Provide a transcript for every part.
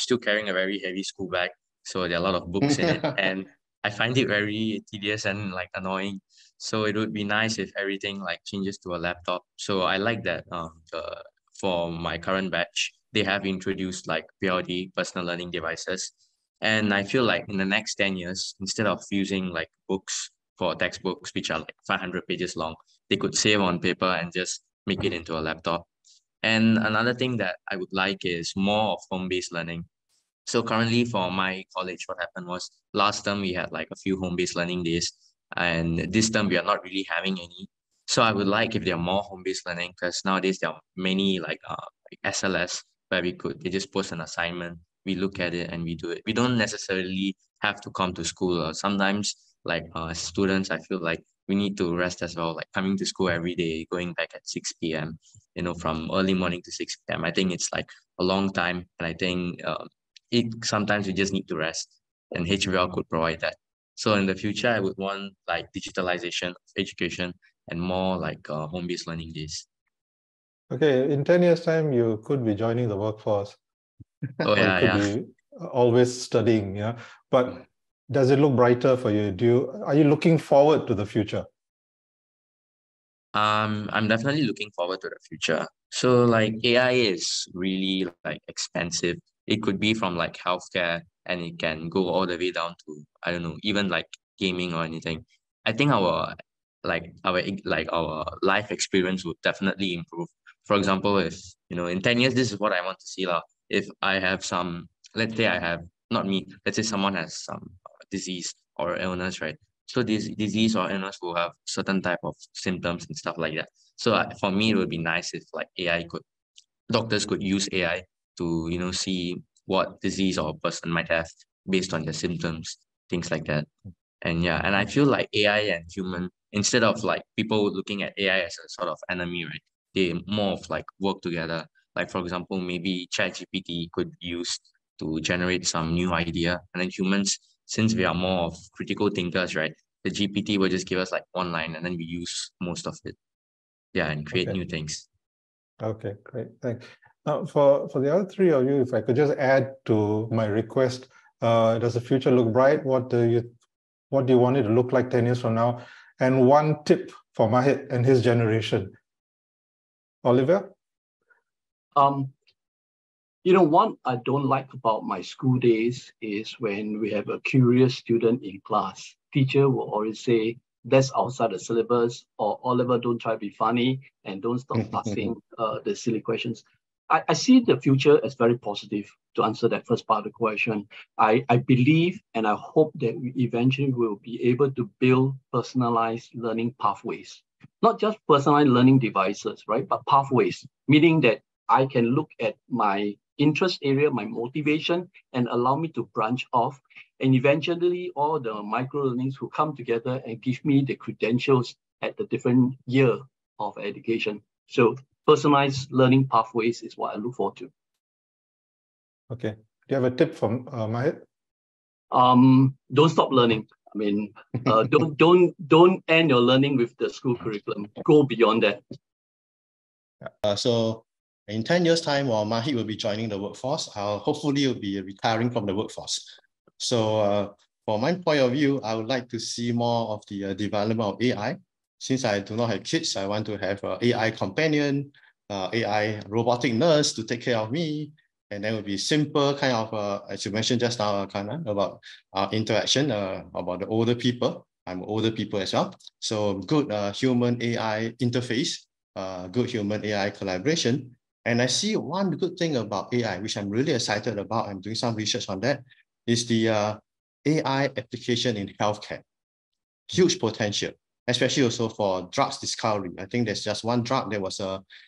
still carrying a very heavy school bag, so there are a lot of books in it, and I find it very tedious and like annoying. So it would be nice if everything like changes to a laptop. So I like that for my current batch, they have introduced like PLD, personal learning devices. And I feel like in the next 10 years, instead of using like books for textbooks, which are like 500 pages long, they could save on paper and just make it into a laptop. And another thing that I would like is more of home-based learning. So currently for my college, what happened was last term we had like a few home-based learning days, and this term we are not really having any. So I would like if there are more home-based learning, because nowadays there are many like SLS where they just post an assignment, we look at it and we do it. We don't necessarily have to come to school. Or sometimes like as students, I feel like we need to rest as well, like coming to school every day, going back at 6 p.m., from early morning to 6 p.m. I think it's like a long time. And I think sometimes we just need to rest, and HBL could provide that. So in the future, I would want like digitalization of education and more like home-based learning days. Okay, in 10 years' time, you could be joining the workforce. Oh, or you yeah, could be always studying, yeah. But does it look brighter for you? Are you looking forward to the future? I'm definitely looking forward to the future. So like AI is really like expensive. It could be from like healthcare, and it can go all the way down to, I don't know, even like gaming or anything. I think our life experience would definitely improve. For example, if in 10 years, this is what I want to see. If I have some, let's say I have, not me, let's say someone has some disease or illness, right? So this disease or illness will have certain type of symptoms and stuff like that. So for me, it would be nice if like doctors could use AI to, see what disease or person might have based on their symptoms, things like that. And yeah, and I feel like AI and human, instead of like people looking at AI as a sort of enemy, right? They more of like work together. Like for example, maybe ChatGPT could be used to generate some new idea, and then humans, since we are more of critical thinkers, right? The GPT will just give us like one line, and then we use most of it. Yeah, and create new things. Okay, great. Thanks. Now, for the other three of you, if I could just add to my request, does the future look bright? What do you want it to look like 10 years from now? And one tip for Mahit and his generation. Olivia? One I don't like about my school days is when we have a curious student in class. Teacher will always say, that's outside the syllabus, or Oliver, don't try to be funny and don't stop asking the silly questions. I see the future as very positive. To answer that first part of the question, I believe and I hope that we eventually will be able to build personalized learning pathways. Not just personalized learning devices, right? But pathways, meaning that I can look at my interest area, my motivation, and allow me to branch off. And eventually all the micro learnings will come together and give me the credentials at the different year of education. So personalized learning pathways is what I look forward to. Okay. Do you have a tip from Mahit? Don't stop learning. I mean, don't end your learning with the school curriculum. Go beyond that. So in 10 years' time, while Mahit will be joining the workforce, hopefully he'll be retiring from the workforce. So from my point of view, I would like to see more of the development of AI. Since I do not have kids, I want to have an AI companion, AI robotic nurse to take care of me. And then it will be simple kind of, as you mentioned just now, Kana, about interaction, about the older people. I'm older people as well. So good human AI interface, good human AI collaboration. And I see one good thing about AI, which I'm really excited about. I'm doing some research on that, is the AI application in healthcare. Huge potential, especially also for drugs discovery. I think there's just one drug that was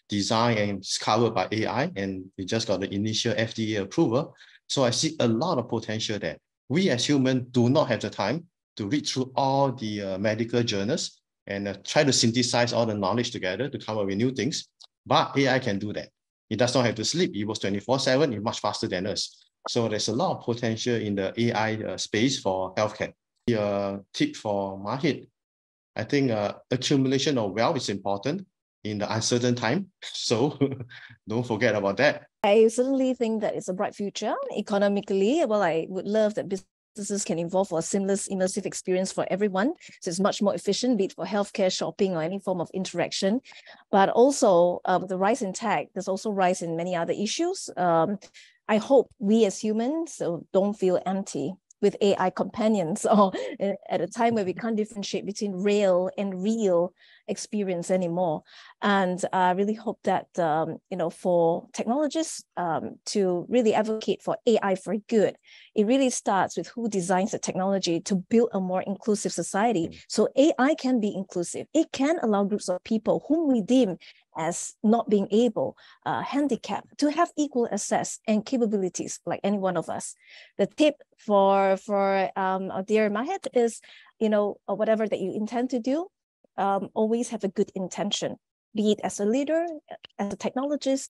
designed and discovered by AI, and we just got the initial FDA approval. So I see a lot of potential there. We as humans do not have the time to read through all the medical journals and try to synthesize all the knowledge together to come up with new things. But AI can do that. It does not have to sleep. It works 24/7. It's much faster than us. So there's a lot of potential in the AI space for healthcare. The tip for Mahit, I think accumulation of wealth is important in the uncertain time. So don't forget about that. I certainly think that it's a bright future economically. Well, I would love that businesses can evolve for a seamless, immersive experience for everyone. So it's much more efficient, be it for healthcare, shopping, or any form of interaction. But also the rise in tech, there's also rise in many other issues. I hope we as humans don't feel empty with AI companions, or at a time where we can't differentiate between real and real experience anymore. And I really hope that, for technologists to really advocate for AI for good, it really starts with who designs the technology to build a more inclusive society. So AI can be inclusive. It can allow groups of people whom we deem as not being able, handicapped, to have equal access and capabilities like any one of us. The tip for our dear Mahit is, whatever that you intend to do, always have a good intention, be it as a leader, as a technologist.